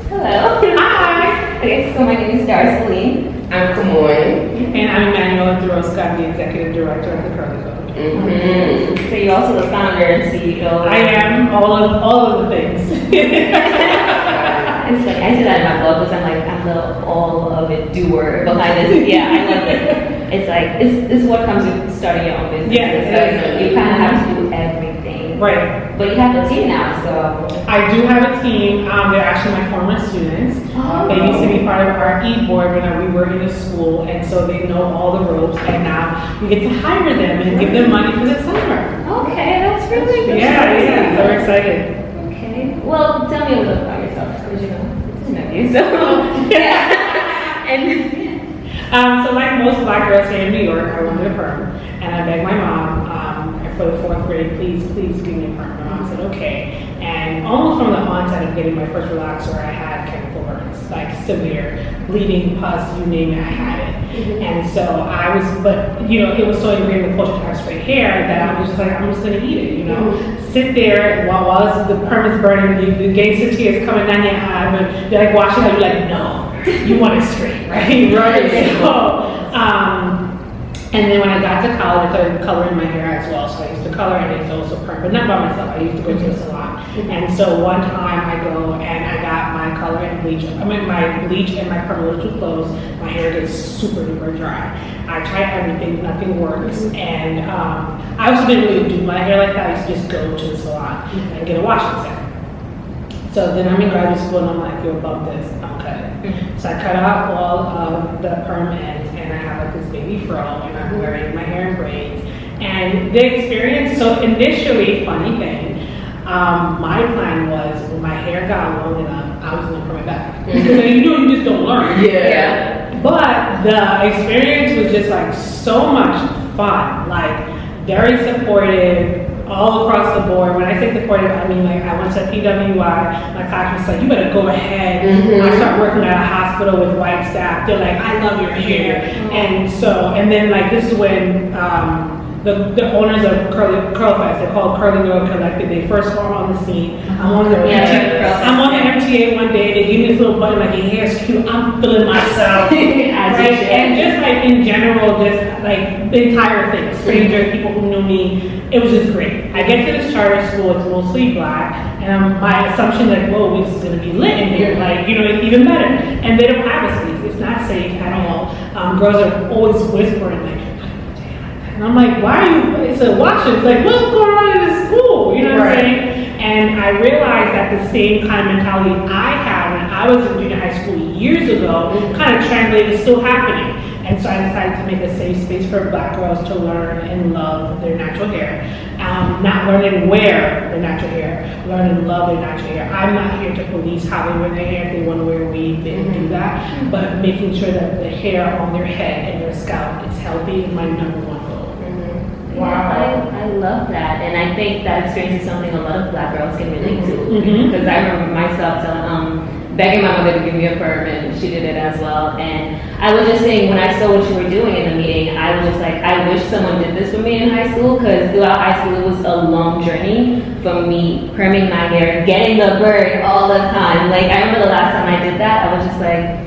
Hello. Hi. Okay, so my name is Darceline. I'm Kamoy. And I'm Emmanuel Durosca, the Executive Director of the Curly Code. So you're also the founder and CEO. I am all of the things. It's funny, I say that in my blog because I'm like, I'm the all of it doer behind this. Yeah, I love it. It's like, it's what comes with starting your own business. Yeah, It's like, you kind of have to do everything. Right. But you have a team now, so. I do have a team. They're actually my former students. They used to be part of our e-board when we were in the school, and so they know all the ropes, and now we get to hire them and give them money for the summer. Okay, that's really good. Yeah, so we're excited. Okay. Well, tell me a little about yourself, because you know, it's an interview, so. Yeah. And So like most black girls here in New York, I wanted a perm, and I begged my mom for the 4th grade, please give me a perm. My mom said, okay. And almost from the onset of getting my first relaxer, I had chemical burns, like severe, bleeding, pus, you name it, I had it. And so I was, but you know, it was so ingrained in the culture to have straight hair that I was just like, I'm just gonna eat it, you know? Sit there while the perm is burning, the gangster tears coming down your eye, but they're like washing it, you're like, no, you want it straight, right? Right. So, and then when I got to college, I started coloring my hair as well. So I used to color and I used to also perm, but not by myself. I used to go to the salon. And so one time I go and I got my color and bleach. I mean, my bleach and my perm were too close. My hair gets super duper dry. I tried everything, nothing works. And I also didn't really do my hair like that. I used to just go to the salon and get a washing set. So then I'm in graduate school and I'm like, yo, bump this, I'm cutting. So I cut out all of the perm ends and I have like this baby fro and I'm wearing my hair in braids. And the experience, so initially, funny thing, my plan was when my hair got long enough, I was gonna perm it back. Because you know, you just don't learn. Yeah. But the experience was just like so much fun, like very supportive, all across the board. When I say supportive, I mean like I went to PWI, my coach was like, you better go ahead. I started working at a hospital with white staff. They're like, I love your hair. And so, and then like this is when the owners of Curl Fest, they're called Curly Girl Collective, they first were on the scene. I'm on the MTA one day, they give me this little button like, your hair's cute, I'm feeling myself. Right? And just like in general, just like the entire thing, strangers, people who knew me, it was just great. I get to this charter school, it's mostly black, and my assumption like, whoa, this is gonna be lit in here, like, you know, it's even better. And they don't have a space, it's not safe at all. Girls are always whispering like, and I'm like, why are you, it's a watching, it's like, what's going on in this school? You know what I'm saying? And I realized that the same kind of mentality I had when I was in junior high school years ago kind of translated, is still happening. And so I decided to make a safe space for black girls to learn and love their natural hair. Not learn and wear their natural hair, learn and love their natural hair. I'm not here to police how they wear their hair. If they want to wear a weave, they can do that. But making sure that the hair on their head and their scalp is healthy is my number one goal. Wow. I love that, and I think that experience is something a lot of black girls can relate to. Because I remember myself begging my mother to give me a perm, and she did it as well. And I was just saying, when I saw what you were doing in the meeting, I was just like, I wish someone did this for me in high school, because throughout high school it was a long journey for me perming my hair, getting the bird all the time. Like I remember the last time I did that, I was just like,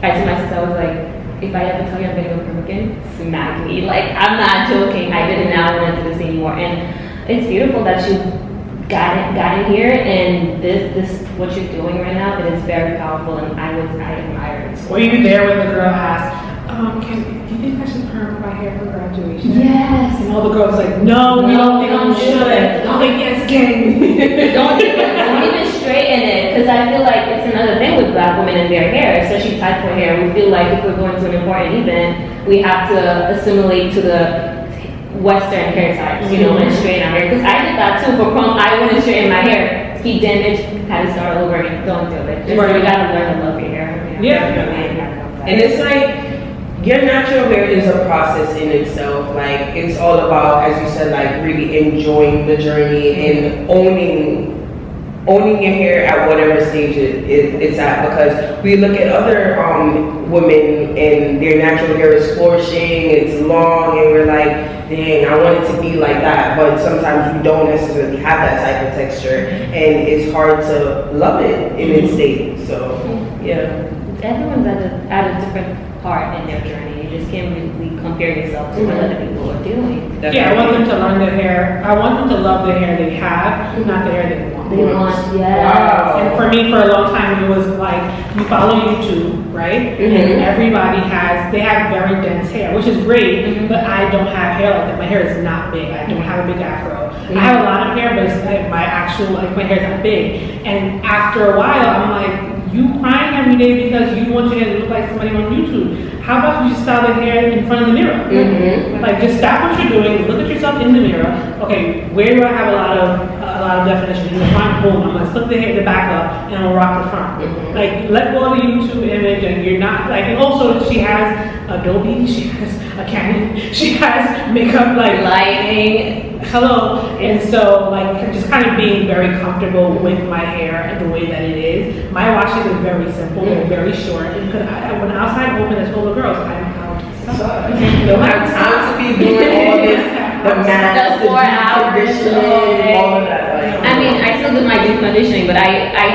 I told my sister, I was like, if I ever tell you I'm getting a perm again, smack me. Like, I'm not joking. I did it now, I want to do this anymore. And it's beautiful that you got in here, and this what you're doing right now, it is very powerful, and I admire it. Were you there when the girl asked, do you think I should perm my hair for graduation? Yes. And all the girls like, no, we don't think you should. I'm like, yes, gang. don't even straighten it, because I feel like it's another thing with black women and their hair, especially type 4 hair. We feel like if we're going to an important event, we have to assimilate to the Western hair types, you know, and straighten our hair. Because I did that too for prom. I went and straightened my hair. Heat damage, had to start over again. Don't do it. Just, you gotta learn to love your hair. Yeah. And it's like, your natural hair is a process in itself. Like, it's all about, as you said, like really enjoying the journey and owning owning your hair at whatever stage it's at, because we look at other women and their natural hair is flourishing, it's long, and we're like, dang, I want it to be like that, but sometimes we don't necessarily have that type of texture, and it's hard to love it in its state. So yeah, Everyone's at a different part in their journey. You just can't really compare yourself to what other people are doing. Yeah, I want them to learn their hair. I want them to love the hair they have, not the hair they want. They want, yeah. Wow. And for me, for a long time, it was like, you follow YouTube, right? And everybody they have very dense hair, which is great, but I don't have hair like that. My hair is not big. I don't have a big afro. I have a lot of hair, but it's like my hair is not big. And after a while, I'm like, you crying every day because you want your hair to look like somebody on YouTube. How about you just style the hair in front of the mirror? Like, just stop what you're doing, look at yourself in the mirror. Okay, where do I have a lot of definition? In the front, boom, I'm gonna slip the back up and I'm gonna rock the front. Like, let go of the YouTube image, and you're not like. And also, she has Adobe, she has a Canon, she has makeup, like Lighting. hello. And so, like, just kind of being very comfortable with my hair and the way that it is. My washes are very simple, they're very short. And because when outside open, I told the girls, I'm outside. don't have time to be doing all this, the mask, The 4 hours, conditioning, all of that. I mean, I still do my deep conditioning, but I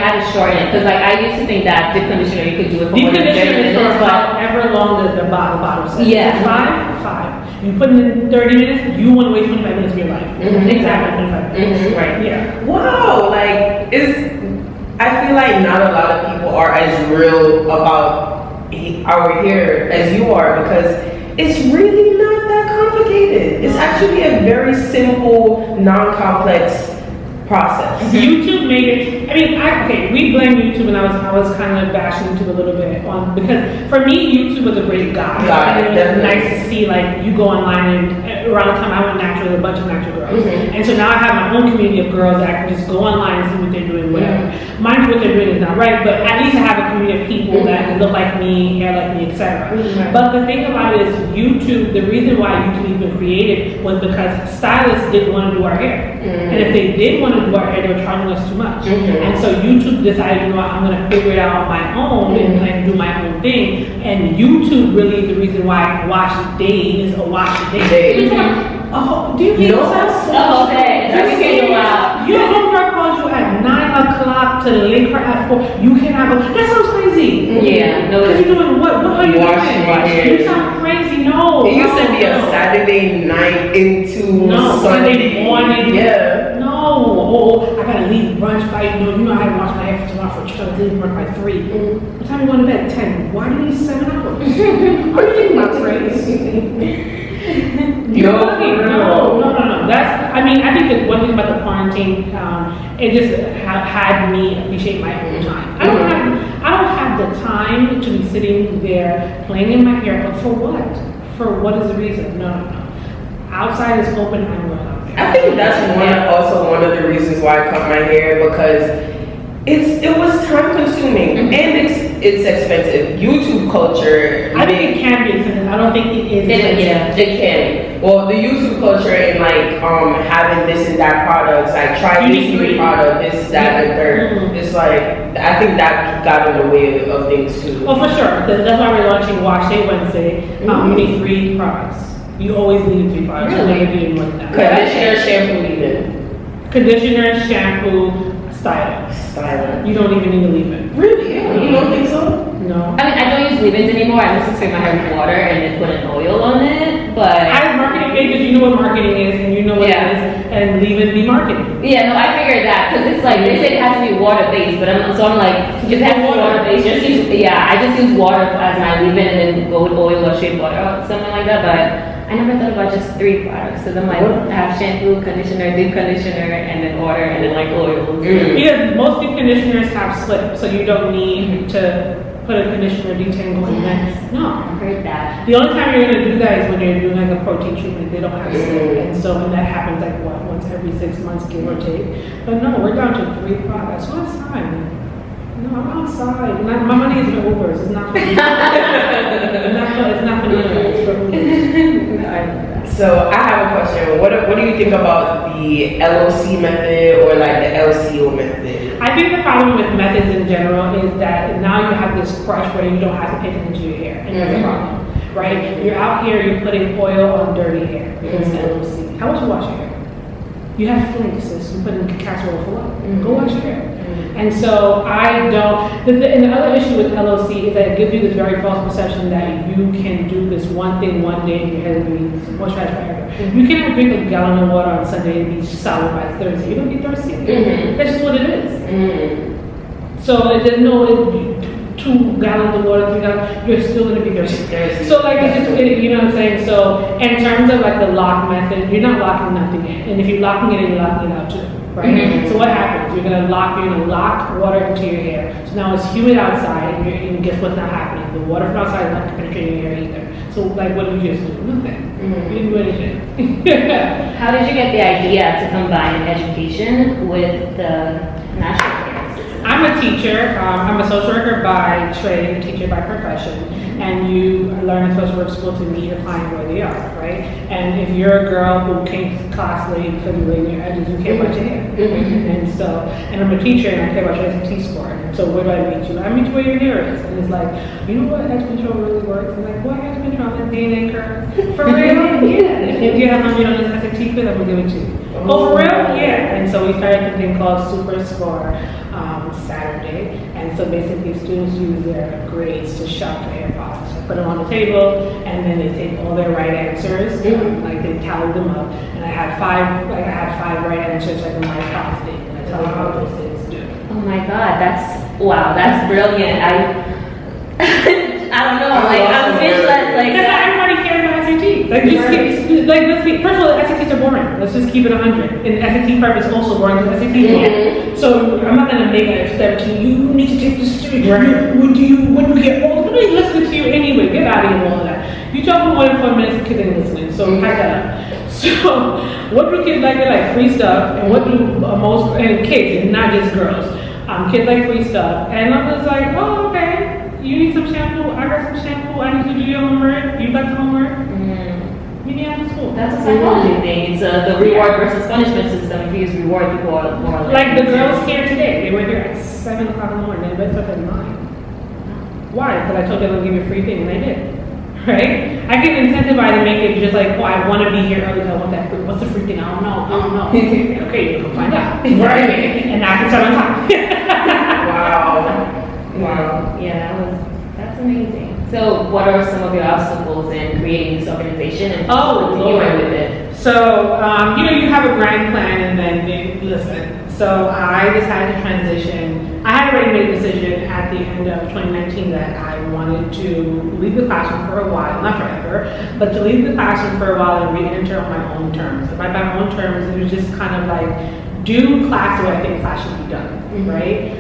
had to shorten it because, like, I used to think that deep conditioner you could do it for Deep more than 30 conditioner is for minutes, but however long the bottom says. Yeah. Five. You put it in 30 minutes, you want to wait 25 minutes of your life. Exactly 25 minutes. Right. Yeah. Wow, like I feel like not a lot of people are as real about our hair as you are, because it's really not that complicated. It's actually a very simple, non-complex process. YouTube made it. I mean, we blame YouTube, and I was kind of bashing YouTube a little bit because for me, YouTube was a great guide. And it was nice to see, like, you go online, and around the time I went natural, a bunch of natural girls, and so now I have my own community of girls that I can just go online and see what they're doing, whatever. Mind you, what they're doing is not right, but at least I have a community of people that look like me, hair like me, etc. But the thing about it is, YouTube. The reason why YouTube even created was because stylists didn't want to do our hair, and if they did want to do our hair, they were charging us too much. And so YouTube decided, you know what, I'm going to figure it out on my own and do my own thing. And YouTube really is the reason why Wash Day is a Wash Day. Oh, do you think so? the whole day. That became a while. Your homegirl calls you at 9 o'clock to link her at 4. You can have that sounds crazy. Yeah, no, Because you're doing what? What are you Washing my hair. doing? You sound crazy. No. It used to be a no. Saturday night into Sunday morning. Yeah. No. Oh, I gotta leave brunch by, you know I had to wash my hair for tomorrow for church. I leave brunch by 3. What time are you going to bed? 10. Why do you need 7 hours? Are you thinking about race? No. I think that one thing about the quarantine, it just had me appreciate my own time. I don't have the time to be sitting there playing in my hair, but for what? For what is the reason? No. Outside is open, I'm going out there. I think that's also one of the reasons why I cut my hair, because it was time consuming and it's expensive. YouTube culture. I think it can be expensive. I don't think it is. It can. Well, the YouTube culture and like having this and that products, like try this new product, this, that, and third. It's like I think that got in the way of things too. Oh, for sure. That's why we're launching Wash Day Wednesday. You need 3 products. You always need 3 products. Really? You never do more than that. Conditioner, shampoo, leave-in. Conditioner, shampoo, styler. You don't even need to leave it. Really? You don't think so? No. I mean, I don't use leave-ins anymore. I just spray my hair with water and then put an oil on it. But As marketing pages, you know what marketing is, and you know what it is, and leave-in be marketing. yeah, no, I figured that because it's like they say it has to be water-based, but I'm like, if it has to be water-based, I just use water as my leave-in and then go with oil or straight butter or something like that. But I never thought about just 3 products. Because I'm like, I have shampoo, conditioner, deep conditioner, and then water, and then like oils. Because most deep conditioners have slip, so you don't need to put a conditioner detangle in there. No. I heard that. The only time you're going to do that is when you're doing like a protein treatment. They don't have slip. And so when that happens, like once every 6 months, give or take. But no, we're down to 3 products. So it's fine. No, I'm outside. My money is for Ubers. It's not for me. It's not for me. It's for Ubers. So I have a question. What do you think about the LOC method or like the LCO method? I think the problem with methods in general is that now you have this crush where you don't have to pay attention to your hair, and that's a problem, right? You're out here, you're putting oil on dirty hair because LOC. How would you wash your hair? You have flakes, sis. You put in casserole for what? Go wash your hair. And so I don't, and the other issue with LOC is that it gives you this very false perception that you can do this one thing one day and your hair will be moisturized forever. You cannot drink a gallon of water on Sunday and be solid by Thursday. You're going to be thirsty. That's just what it is. So there's no 2 gallons of water, 3 gallons, you're still going to be thirsty. So like, it's just, you know what I'm saying? So in terms of like the lock method, you're not locking nothing in. And if you're locking it in, you're locking it out too. Right? So what happens? You're gonna lock water into your hair. So now it's humid outside, and guess what's not happening? The water from outside is not penetrating your hair either. So like, what did you just do? Nothing. You didn't do anything. How did you get the idea to combine education with the national care system? I'm a teacher. I'm a social worker by trade, a teacher by profession. And you learn in social work school to meet your client where they are, right? And if you're a girl who came to class late because you're late in your edges, you care about your hair. And so, and I'm a teacher and I care about your SAT score. And so where do I meet you? I meet you where your hair is. And it's like, you know what edge control really works? I'm like, what edge control? I'm like, DNA curve. For real? Yeah. If you have something on this SAT quiz, I'm gonna give it to you. Oh, for real? Yeah. And so we started a thing called Super Score Saturday. And so basically students use their grades to shop for hair products. I put them on the table and then they take all their right answers, like they tally them up. And I had 5 right answers like in my top thing. And I tell them how those things do. Oh my God, that's brilliant. I don't know, like I'm speechless. Like Because everybody cares about SATs. Like, let's be, first of all, the SATs are boring. Let's just keep it 100. And SAT prep is also boring because SAT is boring. So I'm not gonna make it 17. You need to take this seriously. When you get old, nobody listening to you anyway. Get out of here with all of that. You talk for more than 4 minutes, the kids ain't listening. So pack that up. So what do kids like? They like free stuff. And what do most kids, and not just girls, kids like free stuff. And I was like, oh, okay. You need some shampoo? I got some shampoo. I need to do your homework. You got the homework? You need out of school. that's a psychology thing. It's the reward versus punishment system. If you use reward, people are more Like the girls here today, they were here at 7 o'clock in the morning. They went up at 9. Why? Because I told them I'll give you a free thing, and they did. Right? I can incentivize and make it just like, oh, I want to be here early. I want that free. What's the free thing? I don't know. Okay, you can find out. Right? And now it's 7 o'clock. Wow. Yeah, that's amazing. So what are some of your obstacles in creating this organization and continuing with it? So, you have a grand plan and then listen. So I decided to transition. I had already made a decision at the end of 2019 that I wanted to leave the classroom for a while, not forever, but to leave the classroom for a while and re-enter on my own terms. By my own terms, it was just kind of like, do class the way I think class should be done, right?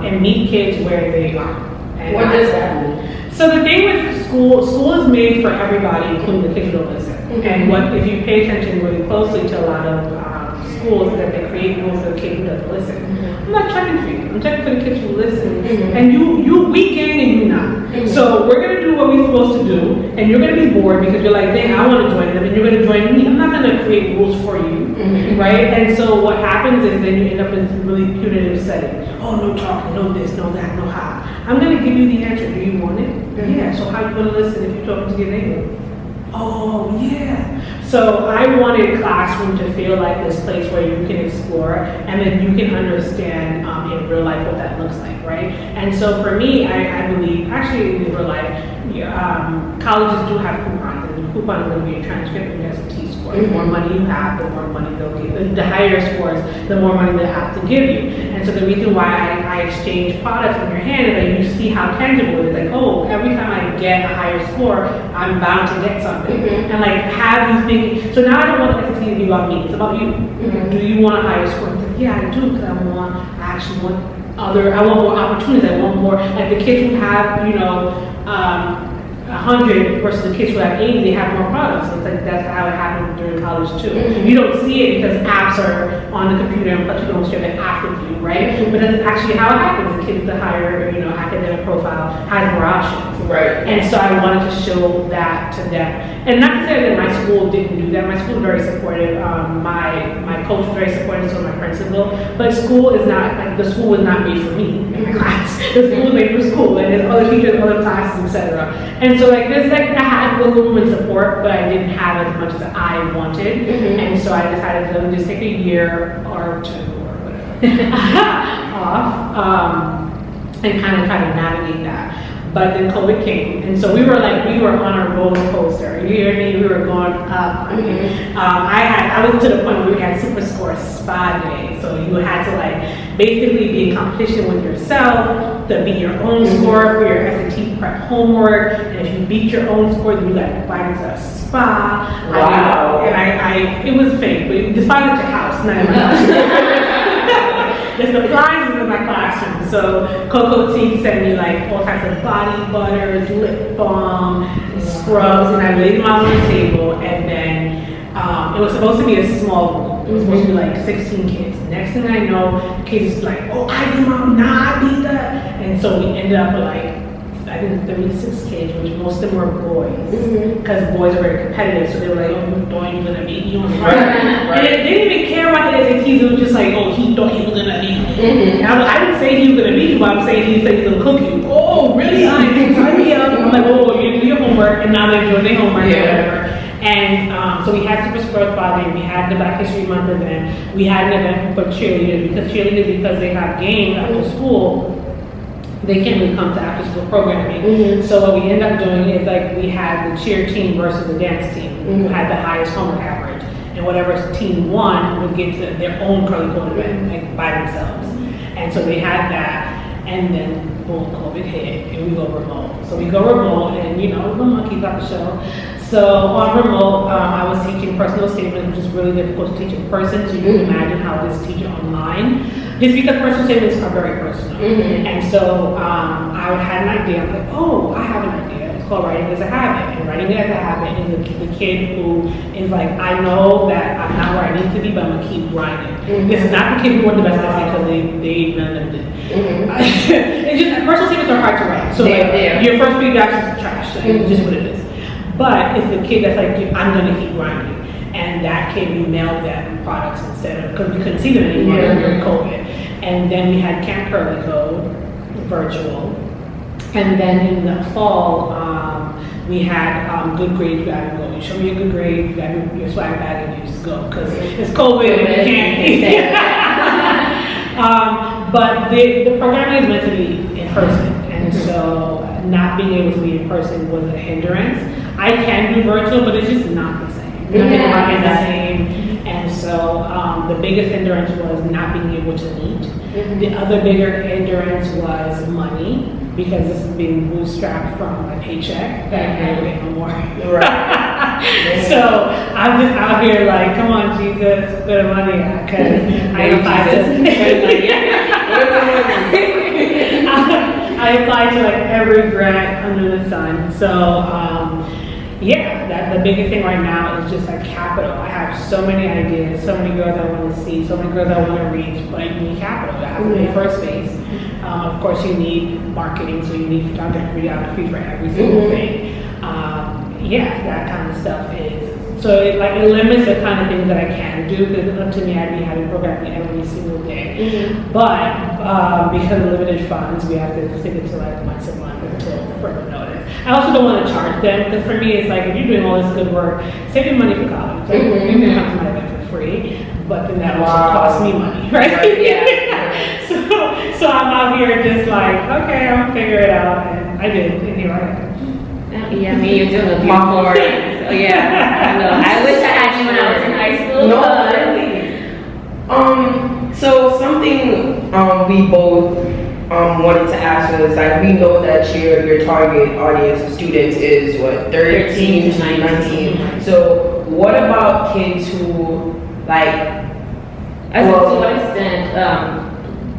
And meet kids where they are. And What does that mean? So the thing with school is made for everybody, including the kids who don't listen. And what if you pay attention really closely to a lot of schools, is that they create rules for the kid who doesn't listen. I'm not checking for you. I'm checking for the kids who listen. And you weekend and you not. So we're gonna do what we're supposed to do, and you're gonna be bored because you're like, dang, I want to join them, and you're gonna join me. I'm not gonna create rules for you, right? And so what happens is then you end up in this really punitive setting. Oh, no talking, no this, no that, no how. I'm gonna give you the answer. Do you want it? Yeah. So how you gonna listen if you're talking to your neighbor? Oh, yeah. So I wanted classroom to feel like this place where you can explore and then you can understand in real life what that looks like, right? And so for me, I believe, actually in real life, colleges do have coupons, and the coupon is going to be a transcript and your SAT score. The more money you have, the more money they'll give. The higher scores, the more money they'll have to give you. And so the reason why I exchange products in your hand is that you see how tangible it is. Like, oh, every time I get a higher score, I'm bound to get something. And like, have you thinking, so now I don't want the SAT to be about me, it's about you. Do you want a higher score? It's like, yeah, I do, because I actually want more opportunities. I want more, like the kids who have, 100 versus the kids who have 80, they have more products. So it's like that's how it happened during college too. You don't see it because apps are on the computer and plus you don't share the app with you, right? But that's actually how it happens. The kids with the higher, academic profile has more options. Right. And so I wanted to show that to them. And not to say that my school didn't do that. My school was very supportive. My coach was very supportive, so my principal. But school is not, like, the school was not made for me in my class. The school was made for school, and there's other teachers, other classes, etc. And so, like, there's, like, I had a little bit of support, but I didn't have as much as I wanted. And so I decided to just take a year or two or whatever off, and kind of try to navigate that. But then COVID came, and so we were on a roller coaster. You hear me? We were going up. I was to the point where we had super score spa day, so you had to like basically be in competition with yourself to beat your own score for your SAT prep homework. And if you beat your own score, then you got invited to a spa. Wow! It was fake, but the spa at your house, not in my house. The supplies is in my classroom. So Coco T sent me like all types of body butters, lip balm, scrubs, and I laid them out on the table. And then it was supposed to be a small room. It was supposed to be like 16 kids. Next thing I know, the kids is like, oh, I come out, nah, I beat that. And so we ended up with like, I think 36 kids, which most of them were boys, because boys are very competitive. So they were like, "Oh, you thought you were gonna beat you on the right?" And they didn't even care about the SATs. It was just like, "Oh, he thought he was gonna beat me." And I didn't say he was gonna beat you, but I'm saying he said he's gonna cook you. Oh, really? Sign me up. I'm like, "Oh, you do your homework," and now they're doing their homework or whatever. And so we had Super Square Friday, we had the Black History Month event, we had an event for cheerleaders because they have games after school. They can't really come to after school programming. So what we end up doing is like we had the cheer team versus the dance team who had the highest homework average. And whatever team won would get to their own curly code event, like by themselves. And so they had that, and then boom, COVID hit, and we go remote. So we go remote, and the monkeys got the show. So on remote, I was teaching personal statements, which is really difficult to teach in person, so you can imagine how this teach it online. Just because personal statements are very personal. And so I had an idea. I'm like, oh, I have an idea. It's called Writing as a Habit. And Writing as a Habit is the kid who is like, I know that I'm not where I need to be, but I'm going to keep grinding. This is not the kid who won the best essay because they none of them did. It's just, personal statements are hard to write. So your first big drafts is trash. Like, it's just what it is. But it's the kid that's like, I'm going to keep grinding. And that kid, we mailed them products instead of, because we couldn't see them anymore during COVID. And then we had Camp Curly Code, virtual. And then in the fall, we had good grades, you gotta go. You show me a good grade, you got your swag bag, and you just go. Because it's COVID and you can't. But the programming is meant to be in person. And so not being able to be in person was a hindrance. I can do virtual, but it's just not the same. Nothing about it is the same. And so the biggest hindrance was not being able to meet. The other bigger hindrance was money, because this is being bootstrapped from a paycheck that I can't get no more. Right. So I'm just out here like, come on, Jesus, put the money out, because I applied to like every grant under the sun. So that's the biggest thing right now is just like capital. I have so many ideas, so many girls I want to see, so many girls I want to reach, but you need capital. You have to pay for a space. Of course, you need marketing, so you need videography for every single thing. That kind of stuff is. So it limits the kind of things that I can do, because up to me, I'd be having programming every single day. But because of limited funds, we have to stick it to like once a month until further notice. I also don't want to charge them, because for me, it's like, if you're doing all this good work, save your money for college. Like, you can come to my event for free, but then that also costs me money, right? So I'm out here just like, okay, I'm gonna figure it out, and I did, and here I am. Yeah, you're doing a beautiful work. So yeah, I know. I wish I had you when I was in high school. No, really. So something we both wanted to ask was like, we know that your target audience of students is what, 13 to 19. So what about kids who like? To what extent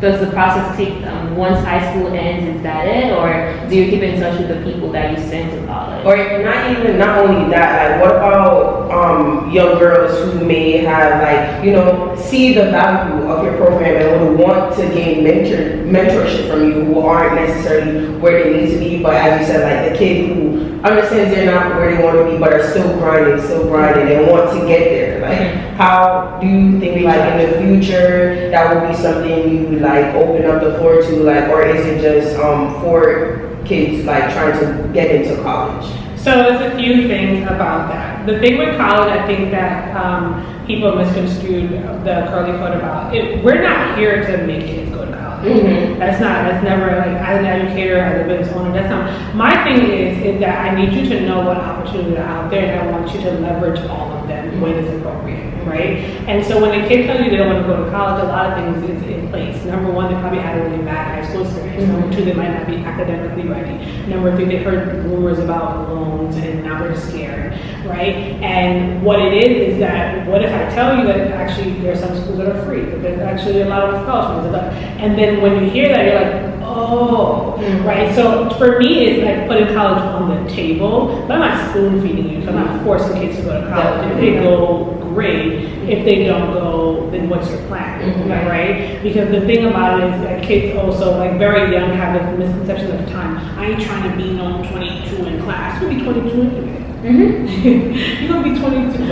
does the process take once high school ends, is that it? Or do you keep in touch with the people that you sent to college? Or not only that, like what about young girls who may have like, see the value of your program and would want to gain mentorship from you, who aren't necessarily where they need to be, but as you said, like the kid who understands they're not where they want to be, but are still grinding and want to get there. Like, how do you think, like in the future, that would be something you like open up the floor to, like, or is it just for kids like trying to get into college? So there's a few things about that. The thing with college, I think that people misconstrued the curly code about it. We're not here to make kids go to college. Mm-hmm. That's never like, as an educator, as a business owner, that's not. My thing is that I need you to know what opportunities are out there, and I want you to leverage all of them when it's appropriate, right? And so when a kid tells you they don't want to go to college, a lot of things is in place. Number one, they probably had a really bad high school experience. Number two, they might not be academically ready. Number three, they heard rumors about loans and now they're scared, right? And what it is that, what if I tell you that actually there are some schools that are free, that there's actually a lot of scholarships, and then when you hear that, you're like, oh, right? So for me, it's like putting college on the table, but I'm not spoon feeding you, so I'm not forcing kids to go to college. If they go, great. If they don't go, then what's your plan, right? Because the thing about it is that kids also, like very young, have this misconception of time. I ain't trying to be no 22 in class. You'll be 22 anyway. You're gonna be 22.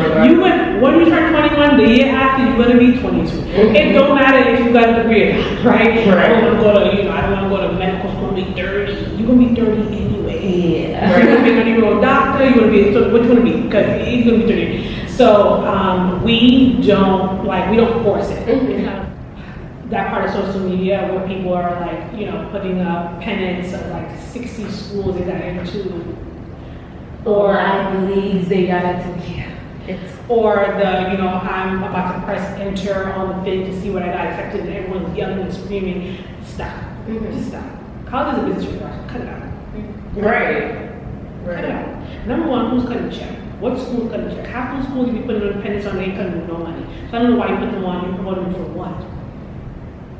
When you turn 21, the year after, you're gonna be 22. It don't matter if you got a degree or not, right? I don't want to go to, I don't want to go to medical school and be 30. You're gonna be 30 anyway. Yeah. You're gonna be a doctor. You're gonna be, so what you gonna be? Because he's gonna be 30. So we don't force it. It's kind of that part of social media where people are like, putting up pennants of like 60 schools they got into. Or I believe they got into, or I'm about to press enter on the thing to see what I got accepted and everyone's yelling and screaming. Stop. Just stop. College is a business transaction. Cut it out. Right. Cut it out. Number one, who's cutting the check? What school is cutting the check? Half those schools you be putting on pennants on, they ain't cutting with no money. So I don't know why you put them on, you promote them for what?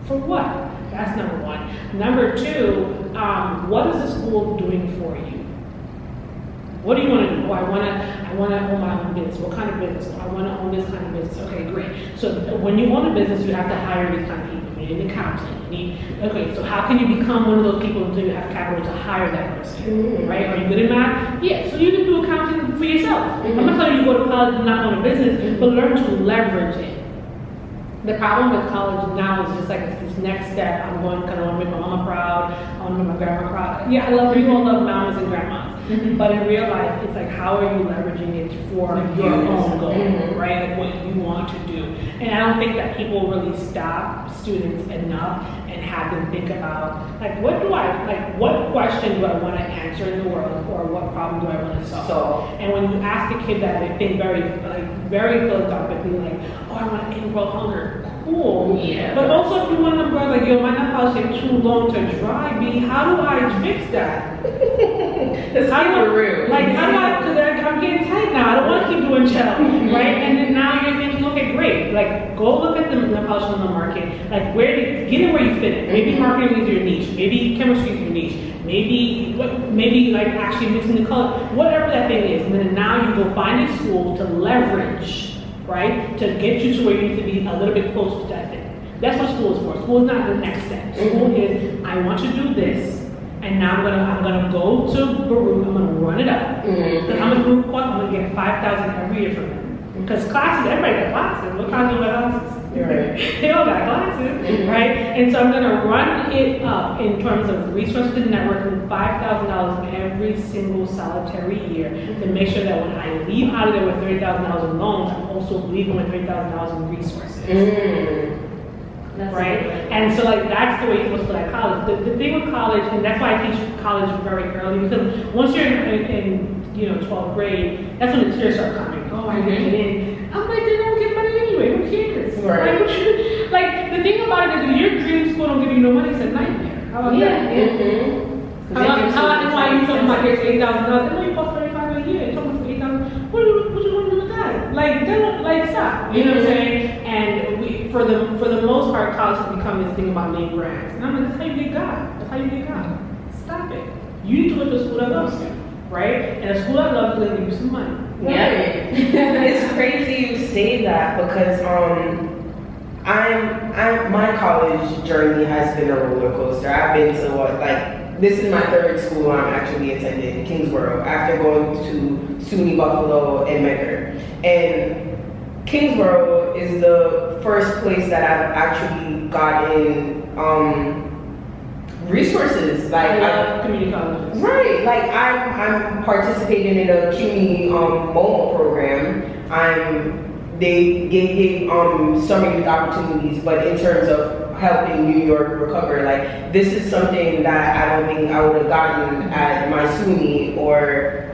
For what? That's number one. Number two, what is the school doing for you? What do you want to do? Oh, I want to own my own business. What kind of business? Oh, I want to own this kind of business. Okay, great. So when you own a business, you have to hire these kind of people. You need an accountant. Okay, so how can you become one of those people until you have capital to hire that person? Right? Are you good at math? Yeah. So you can do accounting for yourself. I'm not telling you to go to college and not own a business, but learn to leverage it. The problem with college now is just like this next step. I want to make my mama proud. I want to make my grandma proud. Yeah, we all love mamas and grandmas. But in real life, it's like, how are you leveraging it for your own goal, right? Like what you want to do. And I don't think that people really stop students enough and have them think about, like, what question do I want to answer in the world, or what problem do I want to solve? And when you ask a kid that, they think very philosophically, like, oh, I want to end world hunger. Cool. Yeah. But also, if you want to go like, yo, my Nepal take too long to dry, how do I fix that? That's super real. Like, how do I, because I'm getting tight now. I don't want to keep doing gel, right? And then now you're thinking, okay, great. Like, go look at the Nepal on the market. Like, get it where you fit it. Maybe marketing is your niche. Maybe chemistry is your niche. Maybe like actually mixing the color. Whatever that thing is. And then now you go find a school to leverage, right? To get you to where you need to be a little bit closer to that thing. That's what school is for. School is not the next step. School is, I want to do this, and now I'm gonna go to Baruch, I'm gonna run it up. How much Baruch cost? I'm gonna get $5,000 every year from them. Because classes, everybody got classes. What kind of classes? Right. They all got classes, right? And so I'm gonna run it up in terms of resources and networking, $5,000 every single solitary year to make sure that when I leave out of there with $30,000 in loans, I'm also leaving with $30,000 in resources. Right? And so like that's the way you're supposed to like college. The thing with college, and that's why I teach college very early, because once you're in 12th grade, that's when the tears start coming. Oh, I didn't get in. I'm like, they don't get money anyway. Who cares? Right. Like the thing about it is, if your dream school don't give you no money, it's a nightmare. How about that? How about NYU talking about there's $8,000? NYU costs $35,000 a year. It's almost $8,000. What you want to do with that? Like, stop. You know what I'm saying? And for the most part, college has become this thing about name brands. And I'm like, that's how you get God. That's how you get God. Stop it. You need to go to a school that loves you, right? And a school that loves you is going to give you some money. Yeah. It's crazy you say that because my college journey has been a roller coaster. I've been to this is my third school I'm actually attending, Kingsborough, after going to SUNY Buffalo and Medgar. And Kingsborough is the first place that I've actually gotten resources. I love community colleges. Right, like I'm participating in a CUNY MOMO program. They gave summer youth opportunities, but in terms of helping New York recover, like this is something that I don't think I would have gotten at my SUNY or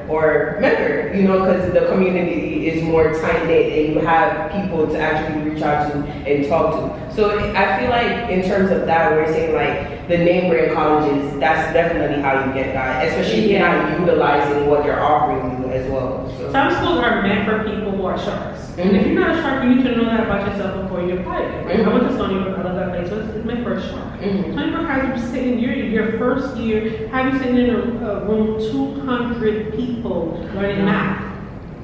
Medgar, because the community is more tight knit and you have people to actually reach out to and talk to. So I feel like in terms of that, we're saying like the name brand colleges, that's definitely how you get that, especially if you're not utilizing what they're offering you as well. So. Some schools are meant for people who are sharks. And if you're not a shark, you need to know that about yourself before you apply it. Right? I went to Stony Brook, I love that place, so it's meant for a shark. Stony Brook has you sitting, your first year, have you sitting in a room 200 people learning math.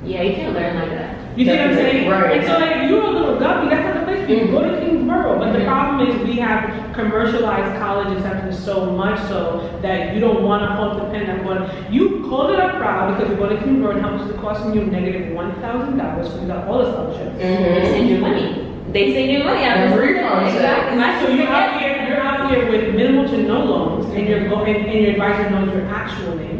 Yeah, you can't learn like that. You see what I'm saying? Right. And so like you're a little guppy, that's not the place for you. Go to Kingsborough. But the problem is we have commercialized colleges happening so much so that you don't want to hold the pen and going, you called it up proud because you go to Kingsborough and how much is it costing you? negative $1,000 because you got all the scholarships. They send you money. They send you money out of the Exactly. So you're out here with minimal to no loans and your advisor knows your actual name.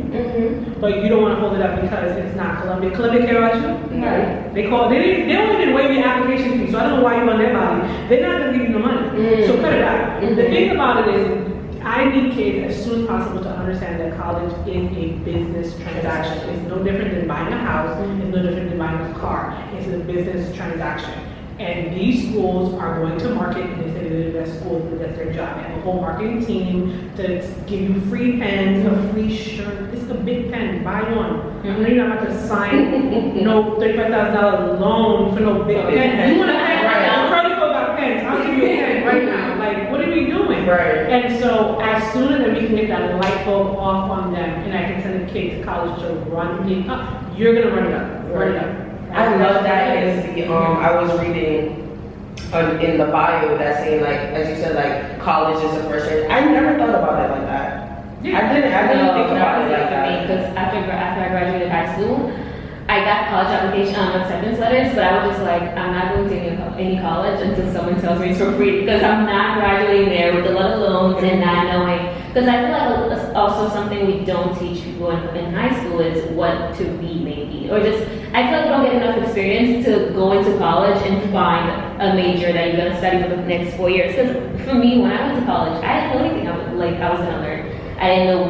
But you don't want to hold it up because it's not Columbia. Columbia care about you? No. They don't even waive the application fee, so I don't know why you're on their body. They're not going to give you the money. So cut it out. The thing about it is, I need kids as soon as possible to understand that college is a business transaction. It's no different than buying a house. It's no different than buying a car. It's a business transaction. And these schools are going to market, and they say they're the best schools because that's their job. They have a whole marketing team to give you free pens, a free shirt. It's a big pen, buy one. I know you're not about to sign no $35,000 loan for no big pen. You want a pen right now? Curly got pens. I'll give you a pen right now. Like, what are we doing? Right. And so as soon as we can get that light bulb off on them, and I can send a kid to college to run it up, you're gonna run it up. Run it up. I love that as I was reading in the bio that saying like, as you said, like college is the first choice. I never thought about it like that. Yeah. I didn't think about it like for me that. because after I graduated high school, I got college application acceptance letters, but I was just like, I'm not going to any college until someone tells me it's for free because I'm not graduating there with a lot of loans and not knowing. Because I feel like it's also something we don't teach people in high school is what to be maybe, or just I feel like we don't get enough experience to go into college and find a major that you're gonna study for the next 4 years. Because for me, when I went to college, I didn't know anything I was gonna learn. I didn't know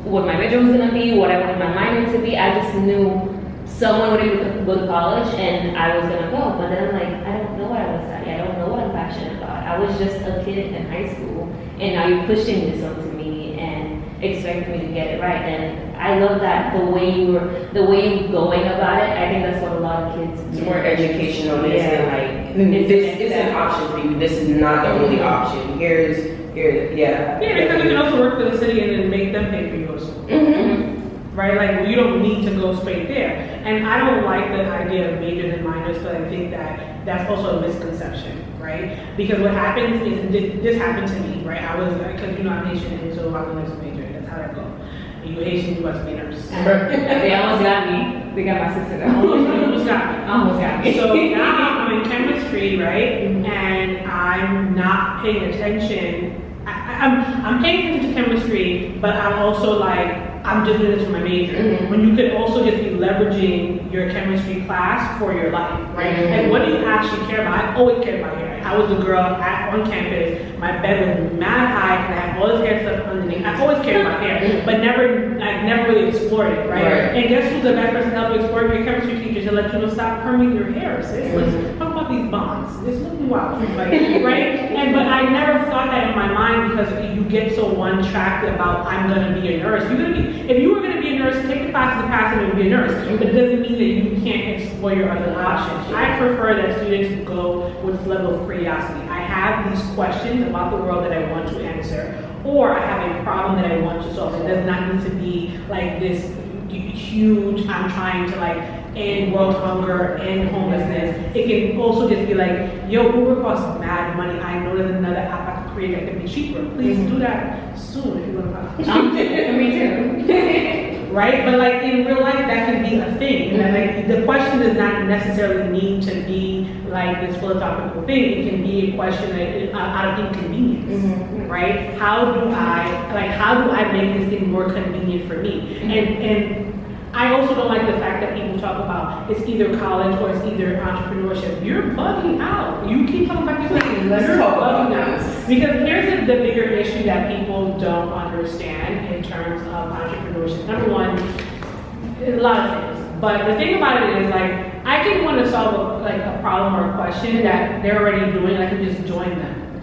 what my major was gonna be, what I wanted my minor to be. I just knew someone would go to college and I was gonna go. But then I'm like, I don't know what I want to study. I don't know what I'm passionate about. I was just a kid in high school, and now you're pushing this onto me and expecting me to get it right. And I love that the way you're going about it. I think that's what a lot of kids do. It's more educational than saying like, this is an option for you. This is not the only option. Yeah, because you can also work for the city and then make them pay for your school. Right? Like, you don't need to go straight there. And I don't like the idea of majors and minors, but I think that that's also a misconception, right? Because what happens is, this happened to me, right? I was, because I'm Haitian, and so I'm a nurse major. That's how that goes. And you Haitian, you must be a nurse. They almost got me. They got my sister. Almost got me. Almost got me. So now I'm in chemistry, right? And I'm not paying attention. I'm paying attention to chemistry, but I'm also like, I'm just doing this for my major. When you could also just be leveraging your chemistry class for your life, right? And what do you actually care about? I always cared about hair. I was the girl on campus. My bed was mad high, and I had all this hair stuff underneath. I always cared about hair, but never really explored it, right? And guess who's the best person to help you explore? Your chemistry teacher to let you know, stop perming your hair, sis. Let's talk about about these bonds? It's looking wild, like, right? But I never thought that in my mind because you get so one-tracked about I'm gonna be a nurse. If you were gonna be a nurse, take the classes and pass it and be a nurse. But it doesn't mean that you can't explore your other options. I prefer that students go with this level of curiosity. I have these questions about the world that I want to answer, or I have a problem that I want to solve. It does not need to be like this huge, I'm trying to like end world hunger, end homelessness. It can also just be like, yo, Uber costs mad money. I know there's another app I could create that can be cheaper. Please do that soon if you're gonna Me too. right? But like in real life, that can be a thing. And like the question does not necessarily need to be like this philosophical thing. It can be a question that, out of inconvenience, right? How do I make this thing more convenient for me? And I also don't like the fact that people talk about it's either college or it's either entrepreneurship. You're bugging out. You keep talking about this thing. You're bugging out. Because here's the bigger issue that people don't understand in terms of entrepreneurship. Number one, a lot of things. But the thing about it is like, I can want to solve a problem or a question that they're already doing. I can just join them.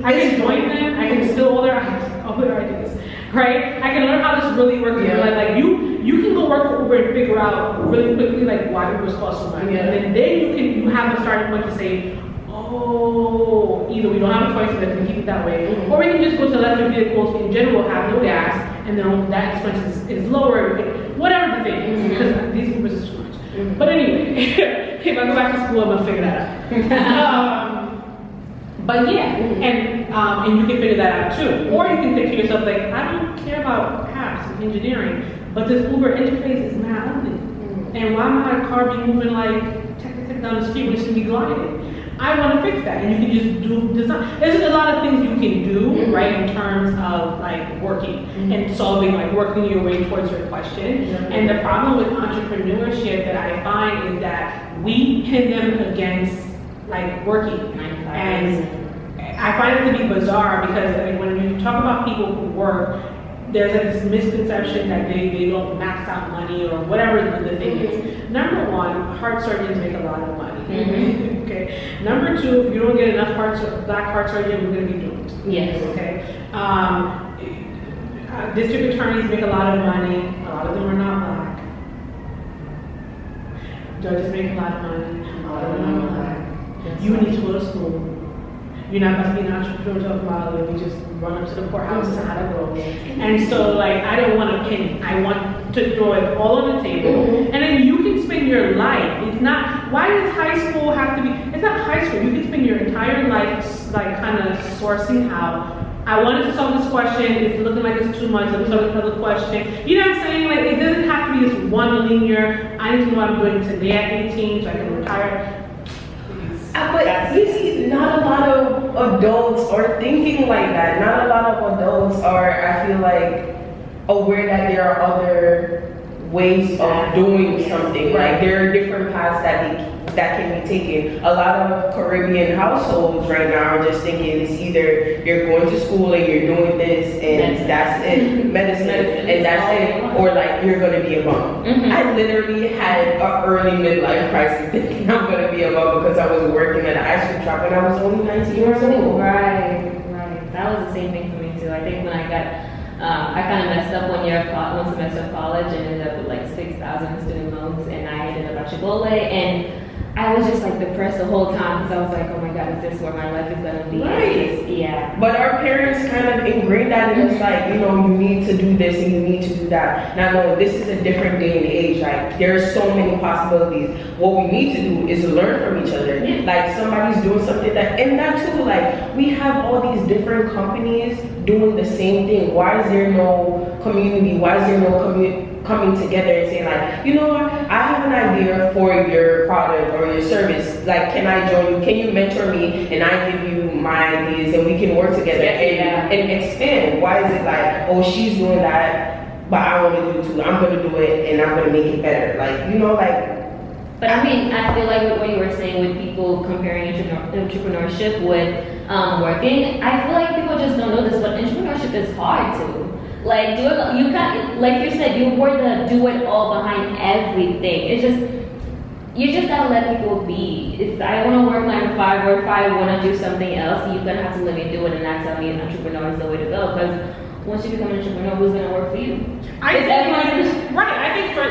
I can join them. I can steal all their ideas. Right? I can learn how this really works. Yeah. Like you can go work for Uber and figure out really quickly like why Uber's cost so much. Yeah. And then you have a starting point to say, oh, either we don't have a choice and let's keep it that way, or we can just go to electric vehicles in general, have no gas, and then that expense is lower, whatever the thing is, because these Ubers is too much. But anyway, if I go back to school, I'm gonna figure that out. But yeah, and you can figure that out too. Or you can think to yourself like, I don't care about apps and engineering, but this Uber interface is mad ugly. And why my car be moving like tech down the street when it should be gliding? I want to fix that, and you can just do design. There's a lot of things you can do, right, in terms of like working and solving, like working your way towards your question. And the problem with entrepreneurship that I find is that we pin them against like working. And I find it to be bizarre because like, when you talk about people who work, there's like this misconception that they don't max out money or whatever the thing is. Number one, heart surgeons make a lot of money. Okay. Number two, if you don't get enough black heart surgeons, you're gonna be doomed. Yes. Okay. District attorneys make a lot of money. A lot of them are not black. Judges make a lot of money. A lot of them are not black. You need to go to school. You're not about to be an entrepreneur talking about we just run up to the courthouse and how to grow. And so like I don't want a penny. I want to throw it all on the table. And then you can spend your life. It's not, why does high school have to be, it's not high school. You can spend your entire life like kind of sourcing out. I wanted to solve this question. It's looking like it's too much. Let me solve another question. You know what I'm saying? Like it doesn't have to be this one linear, I need to know what I'm doing today at 18 so I can retire. But you see, not a lot of adults are thinking like that. Not a lot of adults are, I feel like, aware that there are other ways of doing something. Like there are different paths that can be taken. A lot of Caribbean households right now are just thinking it's either you're going to school and you're doing this and that's it, medicine and that's it, or like you're gonna be a mom. I literally had an early midlife crisis thinking I'm gonna be a mom because I was working at an ice cream shop when I was only 19 years old. Right. That was the same thing for me too. I think when I got I kind of messed up one semester of college and ended up with like 6,000 student loans, and I ended up at Chipotle, and I was just like depressed the whole time because I was like, oh my God, is this where my life is gonna be? Right. Yeah. But our parents kind of ingrained that in us, like, you know, you need to do this and you need to do that. Now, no, this is a different day and age. Like, there are so many possibilities. What we need to do is learn from each other. Yeah. Like, somebody's doing something and that too, like, we have all these different companies doing the same thing. Why is there no community? Why is there no coming together and saying like, you know what, I have an idea for your product or your service, like can I join you, can you mentor me and I give you my ideas and we can work together and expand. Why is it like, oh, she's doing that but I want to do it too, I'm going to do it and I'm going to make it better, like, you know, like. But I mean, I feel like with what you were saying with people comparing entrepreneurship with working, I feel like people just don't know this, but entrepreneurship is hard too. Like, you can't, like you said, you were to do it all behind everything. It's just, you just gotta let people be. If I want to work 9 to 5, or if I want to do something else, you're gonna have to let me do it, and that's how being an entrepreneur is the way to go. Because once you become an entrepreneur, who's gonna work for you? I think for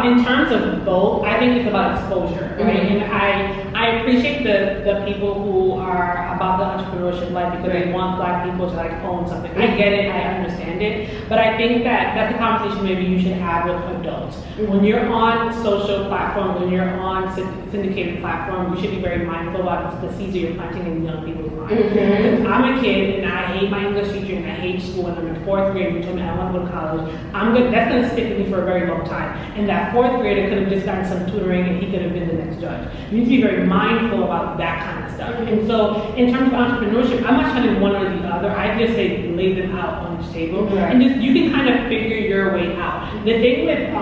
in terms of both, I think it's about exposure, right? Mm-hmm. And I appreciate the people who are about the entrepreneurship life because they want Black people to like own something. I get it, I understand it, but I think that that's a conversation maybe you should have with adults. When you're on social platforms, when you're on syndicated platforms, you should be very mindful about the seeds that you're planting in young people's minds. Because I'm a kid and I hate my English teacher and I hate school, and I'm in 4th grade. You told me I want to go to college. That's going to stick with me for a very long time. And that 4th grader could have just gotten some tutoring and he could have been the next judge. You need to be very mindful about that kind of stuff. And so in terms of entrepreneurship, I'm not trying to one or the other. I just say lay them out on the table. And just you can kind of figure your way out. The thing with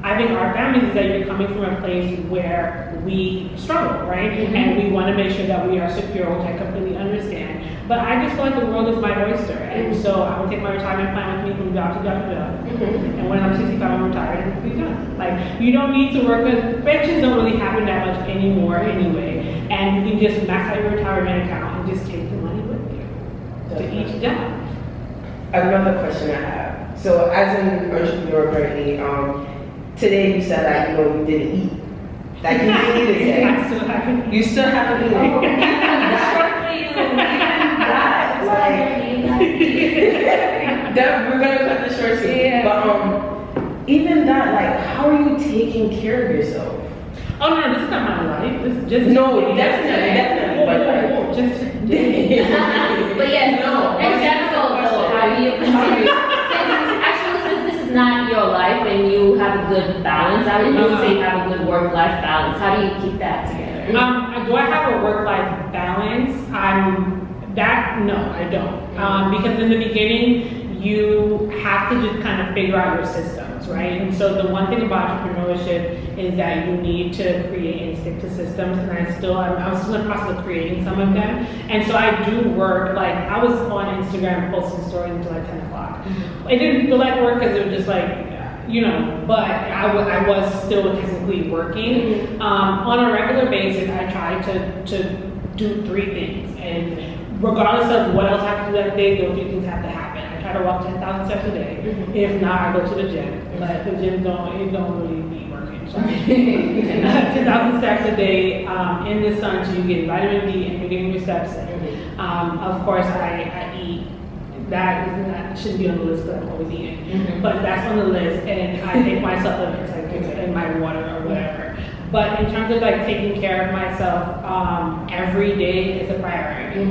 I think our families is that you're coming from a place where we struggle, right? And we want to make sure that we are secure, which I completely understand. But I just feel like the world is my oyster. And so I will take my retirement plan with me from job to job to job. And when I'm 65, I'm retired and we're done. Like, you don't need to work with, pensions don't really happen that much anymore anyway. And you can just max out your retirement account and just take the money with you to each job. Another question I have. So as an entrepreneur currently, today you said that you didn't eat. Like you didn't eat today. I still haven't. You still haven't eaten. We're gonna cut the short soon. Yeah. But even that, like, how are you taking care of yourself? Oh no, this is not my life. This is just definitely. But like, just today. But yes, no. In general, though, how do you continue? Since this is not your life and you have a good balance, I would say you have a good work-life balance. How do you keep that together? Do I have a work-life balance? No, I don't. Because in the beginning, you have to just kind of figure out your systems, right? And so the one thing about entrepreneurship is that you need to create and stick to systems, and I'm still in the process of creating some of them. And so I do work, like I was on Instagram posting stories until like 10 o'clock. It didn't feel like work because it was just like, but I was still technically working. On a regular basis, I try to do 3 things, and regardless of what else I have to do that day, those 3 things have to happen. I try to walk 10,000 steps a day. If not, I go to the gym. But the gym don't really be working. So 10,000 steps a day in the sun, so you get vitamin D and you're getting your steps in. Of course, I eat. That shouldn't be on the list because I'm always eating. But that's on the list, and I take my supplements, like in my water or whatever. But in terms of like taking care of myself, every day is a priority.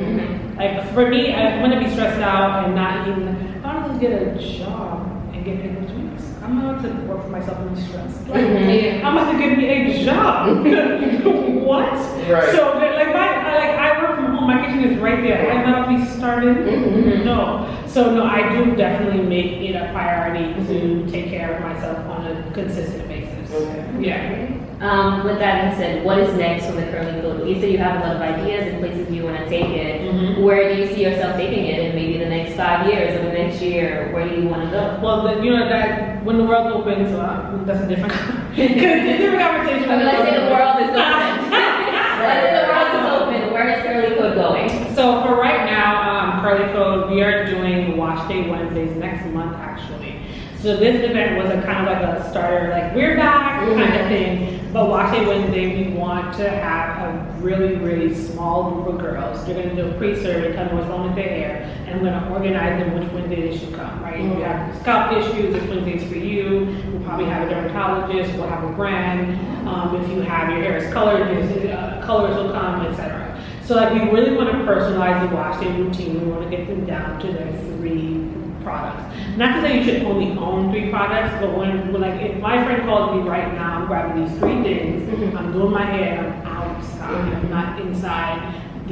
Like for me, I want to be stressed out and not even. I want to get a job and get paid for 2 weeks. I'm not to work for myself and be stressed. Like, I'm about to give me a job. What? Right. So I work from home. My kitchen is right there. I'm not be started. No. So no, I do definitely make it a priority to take care of myself on a consistent basis. Yeah. With that being said, what is next for the Curly Code? You said you have a lot of ideas and places you want to take it. Where do you see yourself taking it in maybe the next 5 years or the next year? Where do you want to go? Well, that when the world opens, that's a different conversation. Let's say the world is open. Let's say the world is open. Where is Curly Code going? So for right now, Curly Code, we are doing Wash Day Wednesdays next month, actually. So this event was a kind of like a starter, like we're back kind of thing. But Wash Day Wednesday, we want to have a really, really small group of girls. They're going to do a pre-survey, tell them what's wrong with their hair, and we're going to organize them which Wednesday they should come, right? If you have scalp issues, this Wednesday's for you. We'll probably have a dermatologist, we'll have a brand. If you have your hair is colored, colors will come, etc. So like we really want to personalize the Wash Day routine. We want to get them down to their 3 products. Not to say you should only own 3 products, but when like if my friend calls me right now, I'm grabbing these 3 things, I'm doing my hair, I'm outside, I'm not inside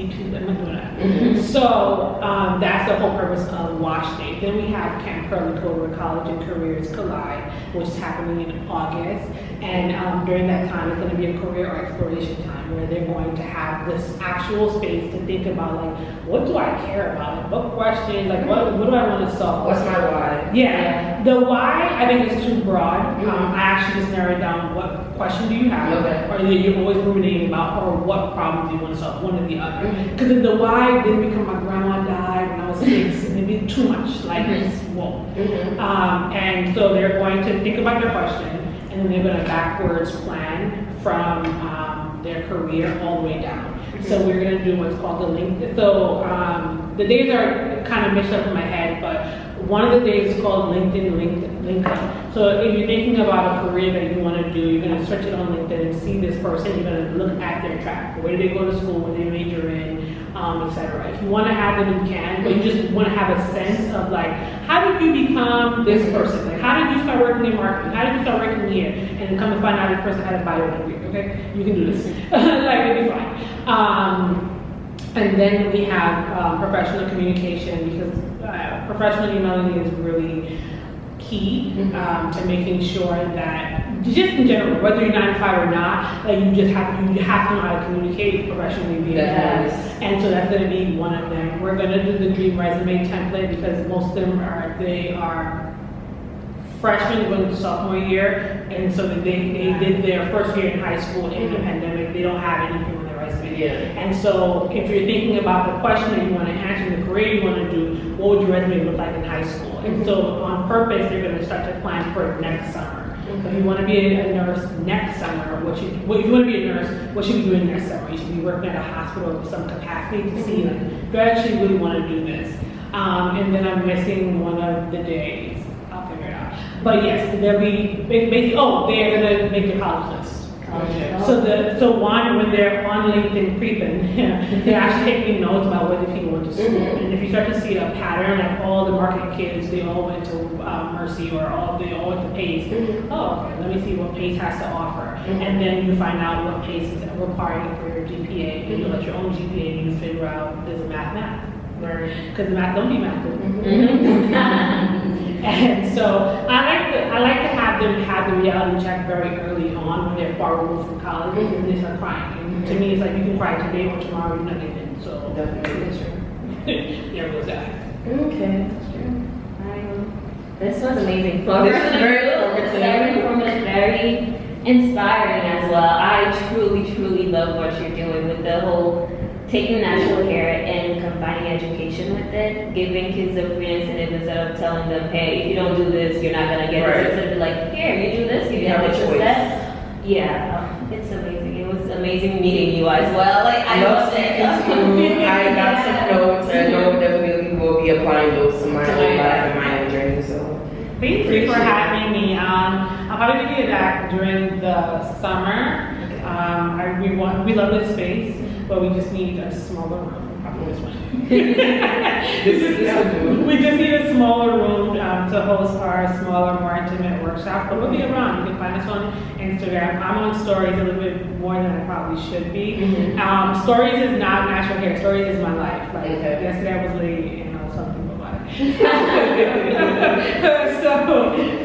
deep sea, I'm not doing that. So that's the whole purpose of Wash Day. Then we have Camp Curly Code, where college and careers collide, which is happening in August. And during that time, it's going to be a career or exploration time where they're going to have this actual space to think about, like, what do I care about? Like, what questions, like, what do I want to solve? What's my why? Yeah. The why, I think, is too broad. I actually just narrowed down what question do you have, or that you're always ruminating about, or what problems you want to solve, one or the other. Because if the why didn't become my grandma died when I was 6, and it'd be too much, like, whoa. And so they're going to think about their question, and then they're going to backwards plan from their career all the way down. So we're going to do what's called the link. So the days are kind of mixed up in my head, but one of the days is called LinkedIn Link Up. So if you're thinking about a career that you want to do, you're going to search it on LinkedIn and see this person. You're going to look at their track. Where did they go to school? What did they major in? Etc. If you want to have them, you can. But you just want to have a sense of, like, how did you become this person? Like, how did you start working in marketing? How did you start working here? And then come to find out this person had a bio degree. Okay, you can do this. Like, it'll be fine. And then we have professional communication, because professional emailing is really key to making sure that, just in general, whether you're 9 to 5 or not, like, you have to know how to communicate professionally via email. And so that's going to be one of them. We're going to do the dream resume template, because most of them are freshmen going to sophomore year, and so they did their first year in high school in the pandemic. They don't have anything on their resume. And so if you're thinking about the question that you want to answer, the career you want to do, what would your resume look like in high school? And so on purpose, they're going to start to plan for next summer. So if you want to be a nurse next summer, if you want to be a nurse, what should you be doing next summer? You should be working at a hospital of some capacity to see, like, do I actually really want to do this? And then I'm missing one of the days. I'll figure it out. But yes, there'll be basically, they're going to make the college list. So one, when they're on LinkedIn creeping, they're actually taking notes about where the people went to school. And if you start to see a pattern, like all the marketing kids, they all went to Mercy, or they all went to PACE. Oh, okay, let me see what PACE has to offer. And then you find out what PACE is requiring for your GPA. And you let your own GPA, and you figure out there's a math. Because the math don't be math. And so I like to have them have the reality check very early on when they're far removed from college, and they start crying. And to me, it's like, you can cry today or tomorrow, you're not getting. So Definitely true. there goes that. Okay. This was amazing. This was very informative. Very informative, very inspiring as well. I truly, truly love what you're doing with the whole taking natural hair and combining education with it, giving kids a free incentive instead of telling them, hey, if you don't do this, you're not gonna get this. Instead of like, here, you do this, you get this, that. Yeah, it's amazing. It was amazing meeting you as well. Like, I loved it. I got some notes, and I know definitely will be applying those to my own life and my own journey. So Thank you for having me. I'll probably be back during the summer. We love this space, but we just need a smaller room. Probably this one. We just need a smaller room to host our smaller, more intimate workshops. But we'll be around. You can find us on Instagram. I'm on Stories a little bit more than I probably should be. Stories is not natural hair. Stories is my life. Like yesterday I was late and I was telling people about it.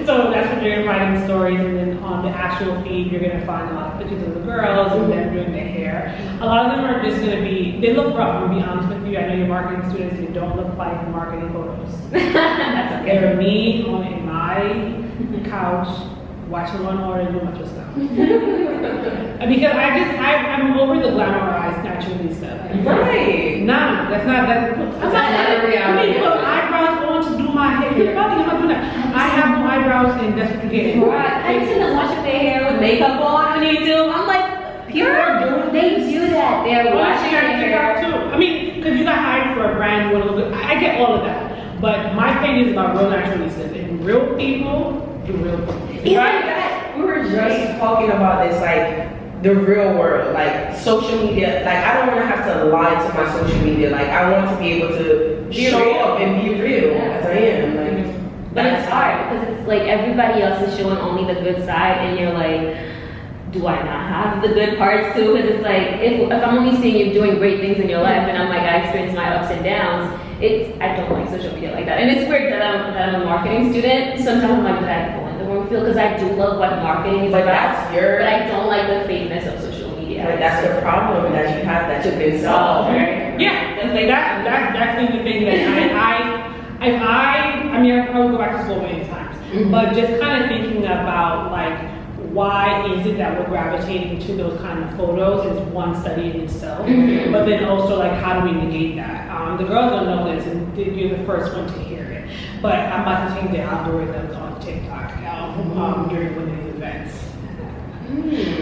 So that's what you're gonna find in the stories, and then on the actual feed you're gonna find a lot of pictures of the girls and them doing their hair. A lot of them are just gonna be, they look rough, I'm gonna be honest with you. I know you're marketing students, they don't look like the marketing photos. That's okay. They're me on my couch watching Law and Order and doing my twist stuff. Because I'm over the glamorized naturally stuff. right. No, that's not a reality. Put eyebrows on to do my hair. You're probably not doing that. I have no eyebrows, and that's what you get. Right. I seen them washing their hair with makeup on YouTube. I'm like, people are doing, they do that. They're washing their hair. Too. I mean, because you got hired for a brand, you want to look good. I get all of that. But my thing is about real naturalistas. And real people do real people. We were just talking about this, like, the real world, like social media. Like, I don't want to have to lie to my social media. Like, I want to be able to show up and be real as I am. Like, but it's hard because it's like everybody else is showing only the good side, and you're like, do I not have the good parts too? Because it's like, if I'm only seeing you doing great things in your life and I'm like, I experience my ups and downs, I don't like social media like that. And it's weird that I'm a marketing student. Sometimes I'm like, did I go in the wrong field? Because I do love what marketing is But about. that's your. But I don't like the fakeness of social media. But that's the problem that you have that you've been solved. Right? Yeah, That's like- that's definitely the thing that I mean, I would go back to school many times, but just kind of thinking about like, why is it that we're gravitating to those kind of photos is one study in itself, but then also like, how do we negate that? The girls don't know this, and you're the first one to hear it, but I'm about to change the algorithms on TikTok during women's events.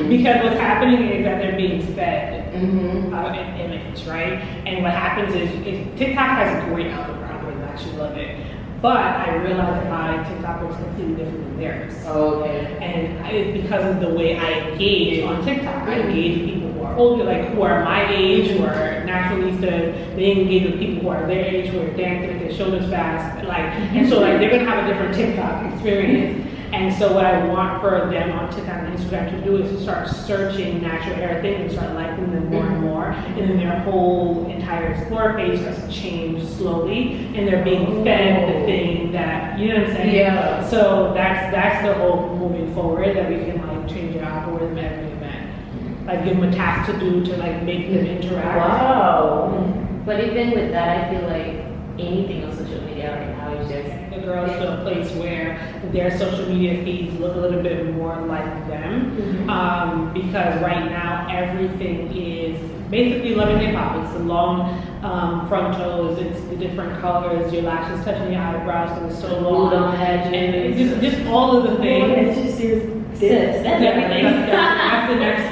Because what's happening is that they're being fed an image, right? And what happens is TikTok has a great algorithm. I actually love it. But I realized my TikTok was completely different than theirs. Oh, okay. And it's because of the way I engage on TikTok. I engage with people who are older, like who are my age, who are naturally stood. They engage with people who are their age, who are dancing with their shoulders fast. Like, and so like they're gonna have a different TikTok experience. And so what I want for them on TikTok and Instagram to do is to start searching natural hair things and start liking them more and more. And then their whole entire Explore page starts to change slowly. And they're being fed the thing that, you know what I'm saying? Yeah. So that's the whole moving forward, that we can like change your algorithm at every event. Like give them a task to do to like make them interact. Wow. But even with that, I feel like anything on social media right now is just The girls to a place where their social media feeds look a little bit more like them, because right now everything is basically loving hip hop. It's the long frontals, it's the different colors, your lashes touching your eyebrows because it's so long, Glued on edges. and it's just all of the things. sis. That's everything. That's the next.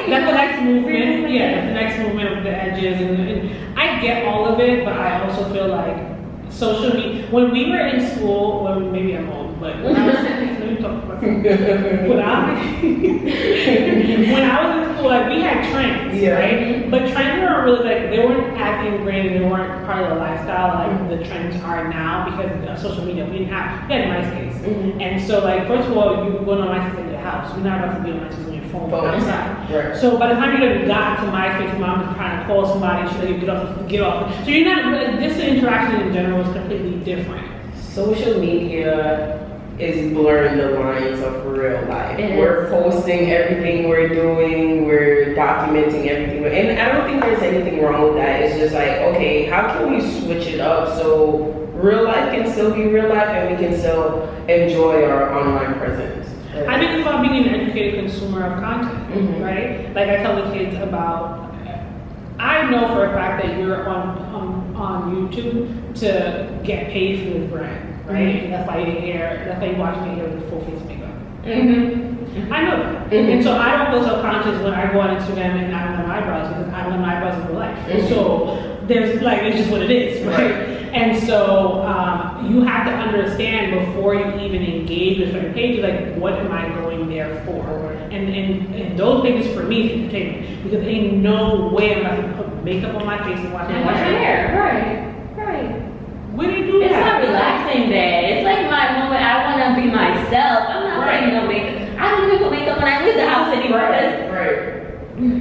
That's the next movement. Yeah, that's the next movement of the edges, and I get all of it, but I also feel like social media. When we were in school, well, maybe I'm old, but when I was, let me talk about when I was in school, like we had trends, right? But trends weren't really like, they weren't as ingrained, they weren't part of the lifestyle like the trends are now because of social media. We had MySpace, and so like first of all, you go on MySpace in your house. You're not about to be on MySpace on your phone outside. Right. So by the time you even got to MySpace, your mom was trying to call somebody, she's like, get off. So you're not, this interaction in general is completely different. Social media is blurring the lines of real life. It We're is. posting everything we're doing, we're documenting everything. And I don't think there's anything wrong with that. It's just like, okay, how can we switch it up so real life can still be real life and we can still enjoy our online presence? I think it's about being an educated consumer of content, right? Like I tell the kids about, I know for a fact that you're on YouTube to get paid for this brand, right? And that's why you watch me here with full face makeup. I know that. And so I don't feel self-conscious when I go on Instagram and I run my eyebrows because I run my eyebrows in real life. So there's like, it's just what it is, right? And so you have to understand before you even engage with certain pages, like what am I going there for? And those pages for me is entertainment because ain't no way I'm about to put makeup on my face and watch my hair. Right. When do you do It's that? not relaxing day. It's like my moment. I want to be myself. I'm not wearing no makeup. I don't even put makeup when I leave the house anymore. Right.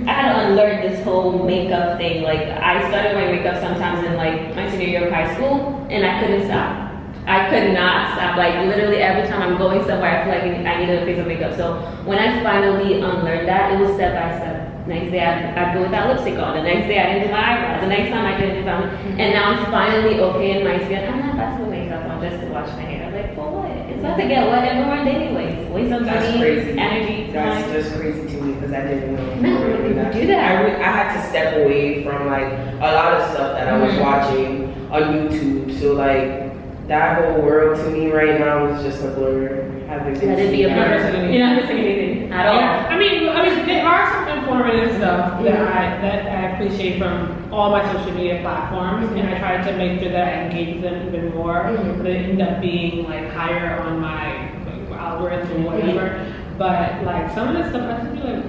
I had to unlearn this whole makeup thing. Like I started wearing makeup sometimes in like my senior year of high school, and I couldn't stop. I could not stop. Like literally every time I'm going somewhere, I feel like I needed a face of makeup. So when I finally unlearned that, it was step by step. Next day I'd go without lipstick on. The next day I didn't do my eyebrows. The next time I didn't do my, and now I'm finally okay in my skin. I'm not about to put makeup on just to wash my hair. Like for what? It's about to get wet and ruined anyways. Waste of That's money, crazy. energy, That's time. just crazy to me because I didn't know. No, really people do that. I had to step away from like a lot of stuff that I was watching on YouTube. So like that whole world to me right now is just a blur. Let it be a blur. You're not missing anything at all. Yeah. I mean, there are some informative stuff that I appreciate from all my social media platforms, and I try to make sure that I engage with them even more. But it end up being like higher on my algorithm or whatever. But like some of the stuff, I just be like,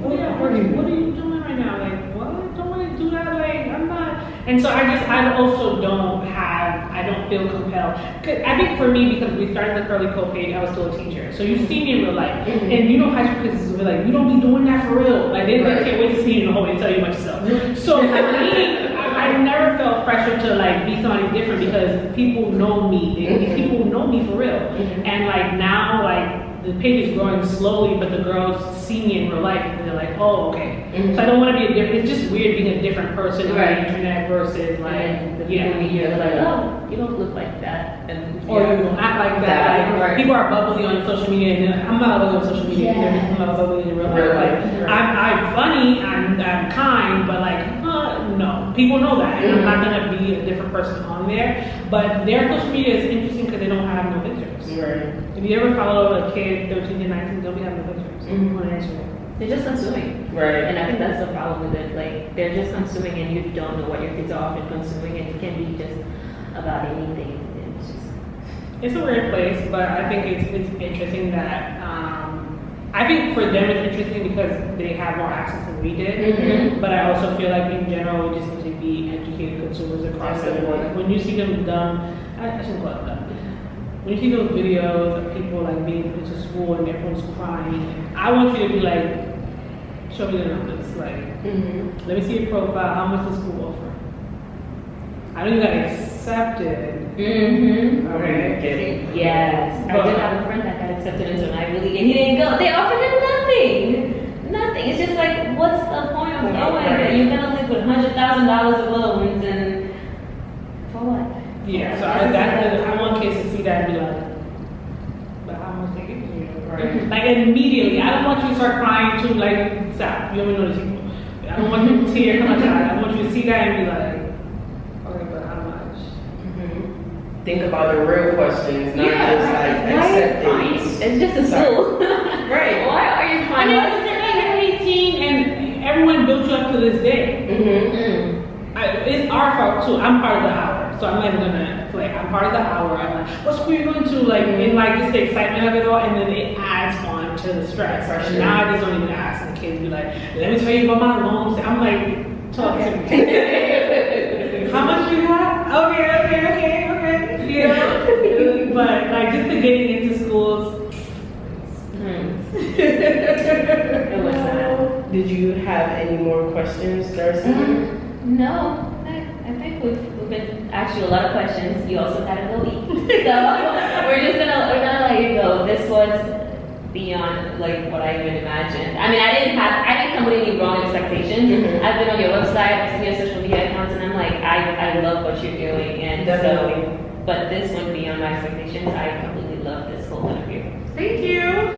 oh yeah, what are you doing right now? Like, what? I don't want to do that. Like, I'm not. And so I also don't have. I don't feel compelled. 'Cause I think for me, because we started the Curly Coat page, I was still a teacher. So you see me in real life. And you know high school kids will be like, you don't be doing that for real. Like they can't wait to see you in the hallway and tell you about yourself. So for me, I never felt pressure to like be somebody different because people know me. People know me for real. And like now, like the page is growing slowly, but the girls see me in real life and they're like, oh, okay. So I don't want to be a different. It's just weird being a different person on the internet versus like the people meet you, they're like, oh, you don't look like that, and or you don't act like that. Like, people are bubbly on social media, and I'm not bubbly on social media. I'm not bubbly in real life. Like, I'm funny, I'm kind, but like, no, people know that, and I'm not gonna be a different person on there. But their social media is interesting because they don't have no pictures. If you ever follow a kid 13 to 19, they'll be having no pictures on Instagram. They're just consuming. And I think that's the problem with it. Like, they're just consuming and you don't know what your kids are often consuming, and it can be just about anything. It's just... It's a weird place, but I think it's interesting that, I think for them it's interesting because they have more access than we did. But I also feel like in general, we just need to be educated consumers across the board. Like, when you see them dumb, I shouldn't call it dumb. When you see those videos of people like being into school and everyone's crying, I want you to be like, show me the numbers. Like, let me see your profile. How much does school offer? I know you got accepted. Okay. Yes. I did have a friend that got accepted into an Ivy League and he didn't go. They offered him nothing. Nothing. It's just like, what's the point of going? You're gonna live with $100,000 of loans and for what? Yeah, so I want kids to see that and be like, but how much they give you? Like immediately. I don't want you to start crying too, like, stop. You don't know these people. I don't want you to tear come out. I want you to see that and be like, okay, but how much? Think about the real questions, not just like acceptance. It's just a school. Why are you I crying? mean, you're 18 and everyone built you up to this day. It's our fault too. I'm part of the hour. So I'm not even gonna play. I'm part of the hour. I'm like, what school are you going to? Like, and like just the excitement of it all, and then it adds on to the stress. And now I just don't even ask, and the kids be like, let me tell you about my loans. I'm like, talk to me. How much you got? Okay. Yeah. But like just the getting into schools. It was sad. Did you have any more questions, Darcy? No. I think we've been asked you a lot of questions. You also had a go eat. So we're gonna let you go. This was beyond like what I even imagined. I mean, I didn't come with any wrong expectations. I've been on your website, I've seen your social media accounts, and I'm like, I love what you're doing, and Definitely. so, but this went beyond my expectations. I completely love this whole interview. Thank you.